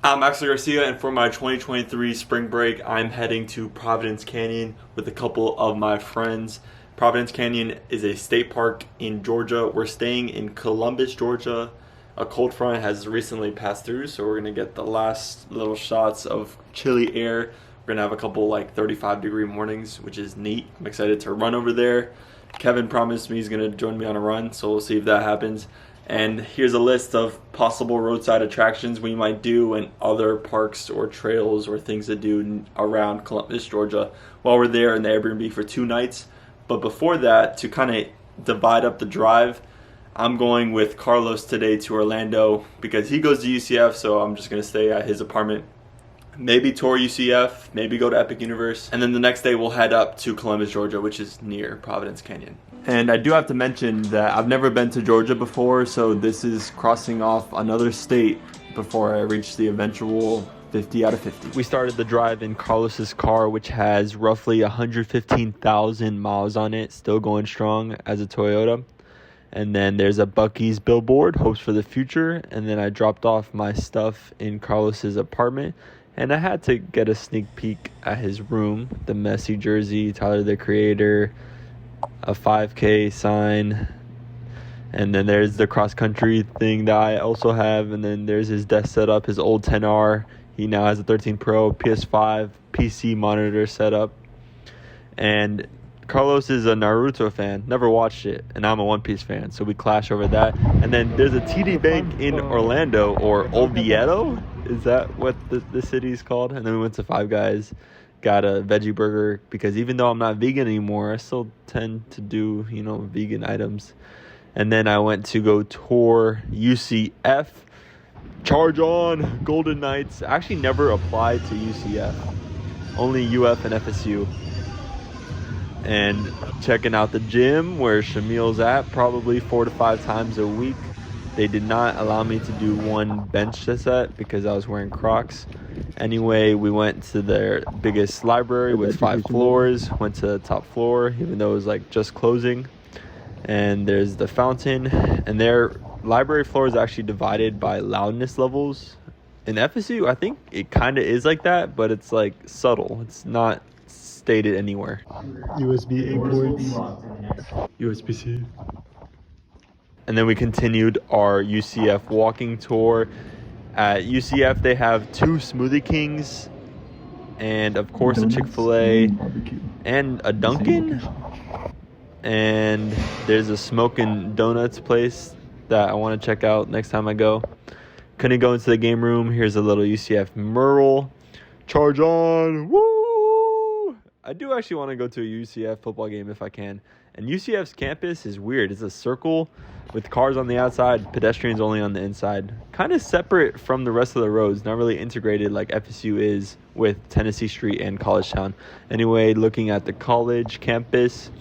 I'm Maxwell Garcia, and for my 2023 spring break, I'm heading to Providence Canyon with a couple of my friends. Providence Canyon is a state park in Georgia. We're staying in Columbus, Georgia. A cold front has recently passed through, so we're gonna get the last little shots of chilly air. We're gonna have a couple like 35-degree mornings, which is neat. I'm excited to run over there. Kevin promised me he's gonna join me on a run, so we'll see if that happens. And here's a list of possible roadside attractions we might do and other parks or trails or things to do around Columbus, Georgia while we're there in the Airbnb for 2 nights. But before that, to kind of divide up the drive, I'm going with Carlos today to Orlando because he goes to UCF, so I'm just going to stay at his apartment. Maybe tour UCF, maybe go to Epic Universe, and then the next day we'll head up to Columbus, Georgia, which is near Providence Canyon. And I do have to mention that I've never been to Georgia before, so this is crossing off another state before I reach the eventual 50 out of 50. We started the drive in Carlos's car, which has roughly 115,000 miles on it, still going strong as a Toyota. And then there's a Buc-ee's billboard, hopes for the future. And then I dropped off my stuff in Carlos's apartment. And I had to get a sneak peek at his room, the Messi jersey, Tyler the Creator, a 5K sign, and then there's the cross-country thing that I also have, and then there's his desk setup, his old 10R. He now has a 13 Pro, PS5, PC monitor setup. And Carlos is a Naruto fan, never watched it, and I'm a One Piece fan, so we clash over that. And then there's a TD Bank in Orlando, or Oviedo, is that what the city's called? And then we went to Five Guys, got a veggie burger, because even though I'm not vegan anymore, I still tend to do, vegan items. And then I went to go tour UCF, Charge On, Golden Knights. I actually never applied to UCF, only UF and FSU. And checking out the gym where Shamil's at, probably 4 to 5 times a week. They did not allow me to do one bench set because I was wearing Crocs. Anyway, we went to their biggest library with 5 floors, went to the top floor, even though it was like just closing. And there's the fountain, and their library floor is actually divided by loudness levels. In FSU, I think it kind of is like that, but it's like subtle. It's not stated anywhere. USB-A ports, USB-C. And then we continued our UCF walking tour. At UCF, they have 2 Smoothie Kings, and of course a Chick-fil-A, and a Dunkin'. And there's a Smokin' Donuts place that I want to check out next time I go. Couldn't go into the game room. Here's a little UCF mural. Charge on! Woo! I do actually want to go to a UCF football game if I can. And UCF's campus is weird. It's a circle with cars on the outside, pedestrians only on the inside. Kind of separate from the rest of the roads, not really integrated like FSU is with Tennessee Street and College Town. Anyway, looking at the college campus,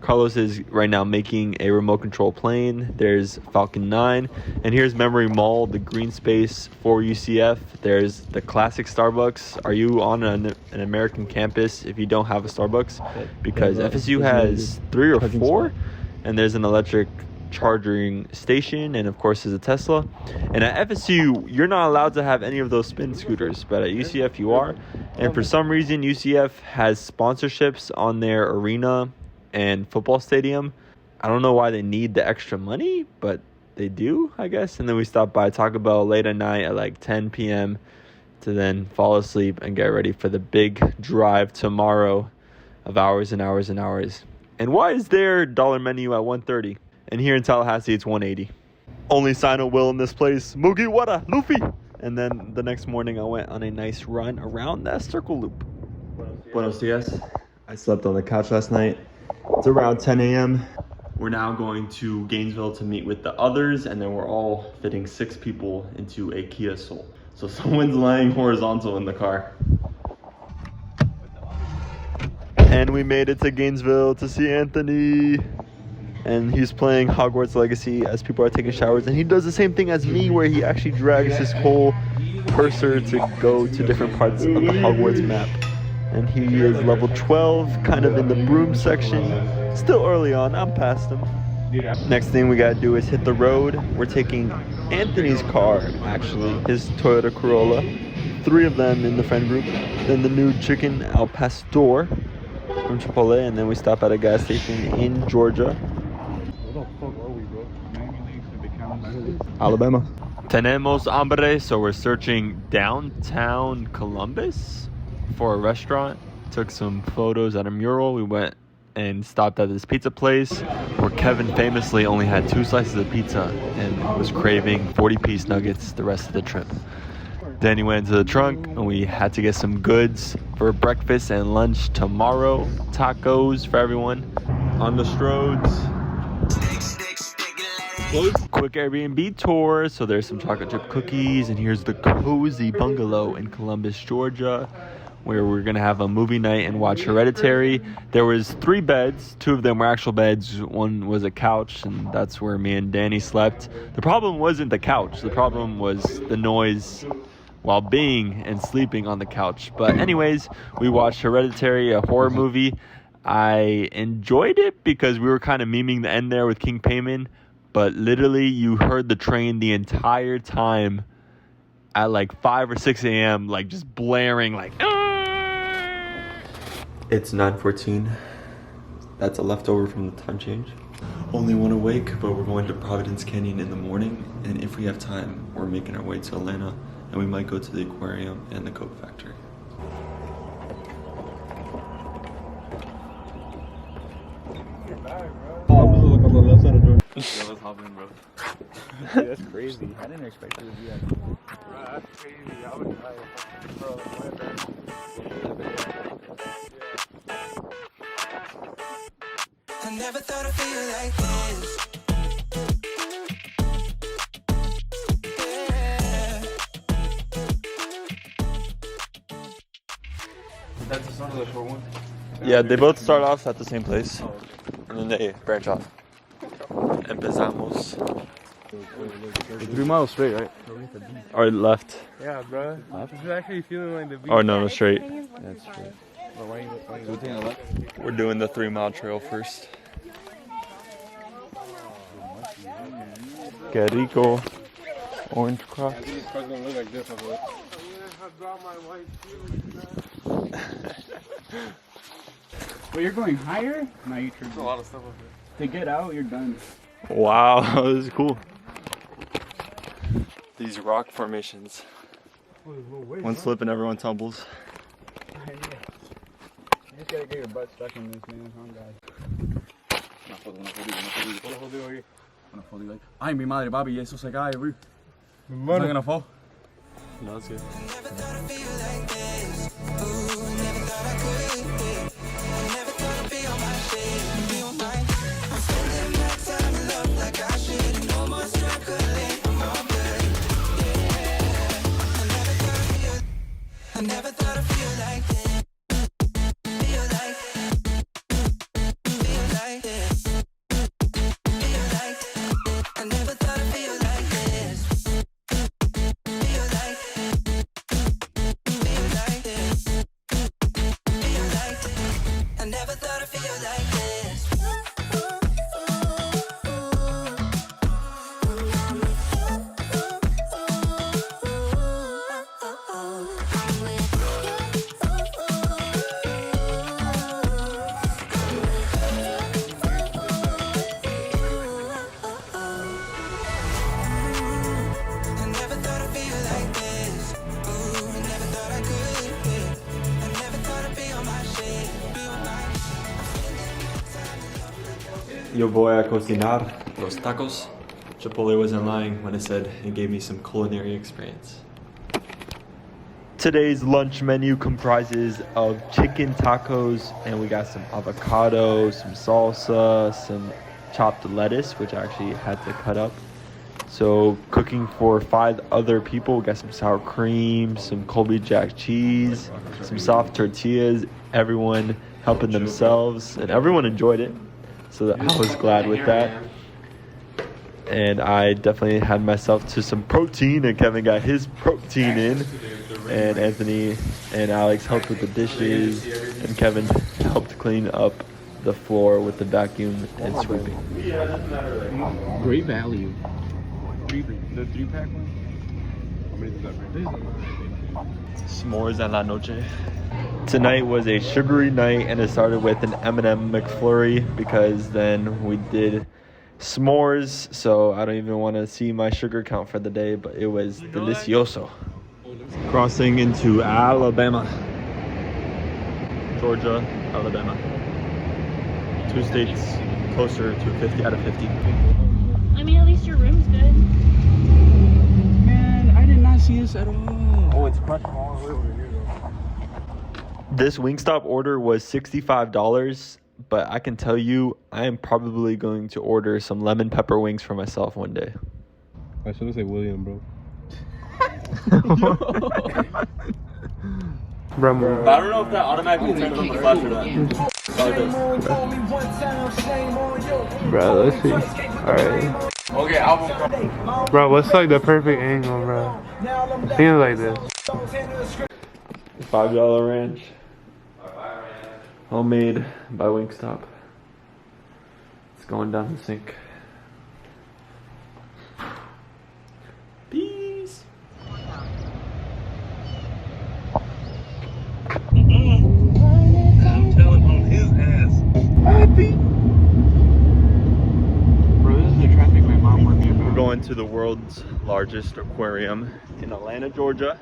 Carlos is right now making a remote control plane. There's Falcon 9. And here's Memory Mall, the green space for UCF. There's the classic Starbucks. Are you on an American campus if you don't have a Starbucks? Because FSU has 3 or 4. And there's an electric charging station. And of course, there's a Tesla. And at FSU, you're not allowed to have any of those spin scooters. But at UCF, you are. And for some reason, UCF has sponsorships on their arena and football stadium. I don't know why they need the extra money, but they do, I guess. And then we stopped by Taco Bell late at night at like 10 p.m. to then fall asleep and get ready for the big drive tomorrow of hours and hours and hours. And why is their dollar menu at $130? And here in Tallahassee, it's $180. Only Sino will in this place. Mugiwara, Luffy. And then the next morning, I went on a nice run around that circle loop. Buenos dias. I slept on the couch last night. It's around 10 a.m. We're now going to Gainesville to meet with the others, and then we're all fitting 6 people into a Kia Soul. So someone's lying horizontal in the car. And we made it to Gainesville to see Anthony. And he's playing Hogwarts Legacy as people are taking showers. And he does the same thing as me, where he actually drags his whole cursor to go to different parts of the Hogwarts map. And he is level 12, kind of in the broom section. Still early on, I'm past him. Next thing we gotta do is hit the road. We're taking Anthony's car, actually, his Toyota Corolla. 3 of them in the friend group. Then the new chicken al pastor from Chipotle, and then we stop at a gas station in Georgia. Where the fuck are we, bro? Alabama. Tenemos hambre, so we're searching downtown Columbus for a restaurant. Took some photos at a mural. We went and stopped at this pizza place where Kevin famously only had 2 slices of pizza and was craving 40-piece nuggets the rest of the trip. Then he went into the trunk and we had to get some goods for breakfast and lunch tomorrow. Tacos for everyone. On the Strodes. Quick Airbnb tour. So there's some chocolate chip cookies, and here's the cozy bungalow in Columbus, Georgia, where we're gonna have a movie night and watch Hereditary. There was 3 beds. 2 of them were actual beds. 1 was a couch, and that's where me and Danny slept. The problem wasn't the couch. The problem was the noise while being and sleeping on the couch. But anyways, we watched Hereditary, a horror movie. I enjoyed it because we were kind of memeing the end there with King Payman, but literally you heard the train the entire time at like 5 or 6 a.m. like just blaring like. It's 9:14. That's a leftover from the time change. Only one awake, but we're going to Providence Canyon in the morning, and if we have time, we're making our way to Atlanta, and we might go to the aquarium and the Coke factory. Look on the left side of the door. Yo, let's hop in, bro. Dude, that's crazy. I didn't expect it to be that. Bro, that's crazy. I would die. Bro, I never thought I'd feel like this. That's the start of the short one? Yeah, they both start off at the same place, and then they branch off. Empezamos. 3 miles straight, right? Or left. yeah, bro. This is actually feeling like the beach. Oh no, straight. That's straight. Why you taking a left? We're doing the 3-mile trail first. Que rico. Orange crocs. This car's gonna look like this, I thought. I brought my white shoes. Well, you're going higher? No, you tripped. There's a lot of stuff up here. To get out, you're done. Wow, this is cool. These rock formations. One slip and everyone tumbles. You just gotta get your butt stuck in this, man. Oh, God. Ay, mi madre, papi, eso se cae, bro. It's not gonna fall. No, that's good. Never thought I'd feel like this. Ooh, never thought I could be. I never thought I'd be on my shit. Be on my. I'm spending my time in love like I should. No more struggling. I'm all good. Yeah. I never thought I'd feel like this. Feel like this. Feel like this. Feel like this. I never thought I'd feel like this. Feel like feel like this. Feel like I never thought I'd feel like this. I never thought I'd feel like this. Ooh, never thought I could be. I never thought I'd be on my shit. Be on my. Yo voy a cocinar los tacos. Chipotle wasn't lying when it said it gave me some culinary experience. Today's lunch menu comprises of chicken tacos, and we got some avocado, some salsa, some chopped lettuce, which I actually had to cut up. So cooking for 5 other people. We got some sour cream, some Colby Jack cheese, some soft tortillas. Everyone helping themselves, and everyone enjoyed it. So I was glad with that. And I definitely had myself to some protein, and Kevin got his protein in. And Anthony and Alex helped with the dishes, and Kevin helped clean up the floor with the vacuum and sweeping. Great value. The 3-pack one? How many does that bring? S'mores en la noche. Tonight was a sugary night, and it started with an M&M McFlurry because then we did s'mores. So I don't even want to see my sugar count for the day, but it was delicioso. Crossing into Alabama. Georgia, Alabama. 2 states closer to 50 out of 50. I mean, at least your room's good. Man, I did not see this at all. Oh, it's crushed all the way over here though. This Wingstop order was $65, but I can tell you I am probably going to order some lemon pepper wings for myself one day. I should have said William, bro. Bro, But I don't know if that automatically turns on the flash or not. bro, let's see. Alright. Okay, album. Bro, what's like the perfect angle, bro? Seems like this. $5 ranch. Homemade by Wingstop. It's going down the sink. Peace. I'm telling on his ass. Bro, this is the traffic my mom warned me We're about. going to the world's largest aquarium in Atlanta, Georgia.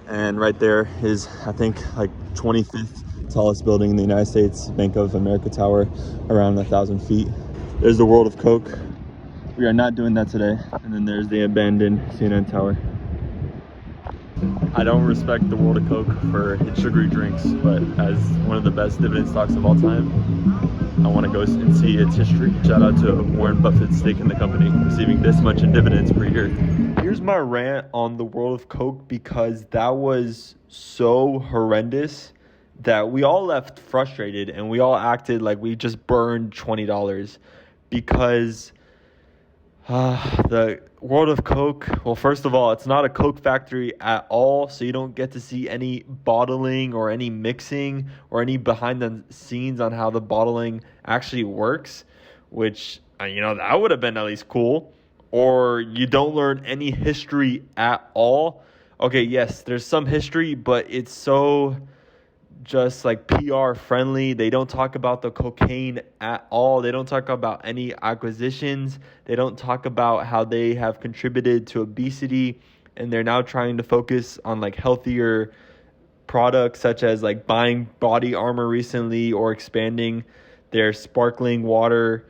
And right there is, I think, like 25th tallest building in the United States, Bank of America Tower, around 1,000 feet. There's the World of Coke. We are not doing that today. And then there's the abandoned CNN Tower. I don't respect the World of Coke for its sugary drinks, but as one of the best dividend stocks of all time, I want to go and see its history. Shout out to Warren Buffett's stake in the company, receiving this much in dividends per year. Here's my rant on the World of Coke, because that was so horrendous that we all left frustrated and we all acted like we just burned $20 because the World of Coke, well, first of all, it's not a Coke factory at all, so you don't get to see any bottling or any mixing or any behind the scenes on how the bottling actually works, which, you know, that would have been at least cool. Or you don't learn any history at all. Okay, yes, there's some history, but it's so just like PR friendly. They don't talk about the cocaine at all. They don't talk about any acquisitions. They don't talk about how they have contributed to obesity, and they're now trying to focus on like healthier products, such as like buying body armor recently or expanding their sparkling water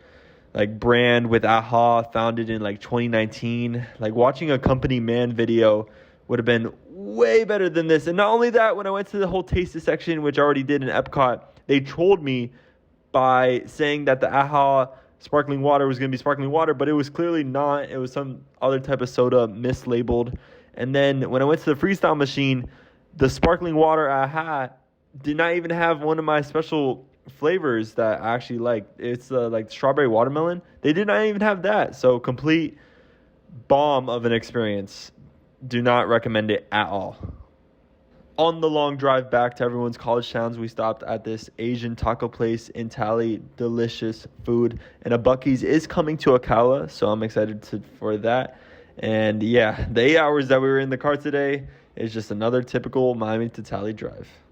like brand with AHA, founded in like 2019. Like watching a company man video would have been way better than this. And not only that, when I went to the whole taste section, which I already did in Epcot, they trolled me by saying that the AHA sparkling water was going to be sparkling water, but it was clearly not. It was some other type of soda mislabeled. And then when I went to the freestyle machine, the sparkling water I had did not even have one of my special flavors that I actually like. It's like strawberry watermelon. They did not even have that. So complete bomb of an experience. Do not recommend it at all. On the long drive back to everyone's college towns, we stopped at this Asian taco place in Tally. Delicious food. And a Buc-ee's is coming to Ocala, so I'm excited for that. And yeah, the 8 hours that we were in the car today is just another typical Miami to Tally drive.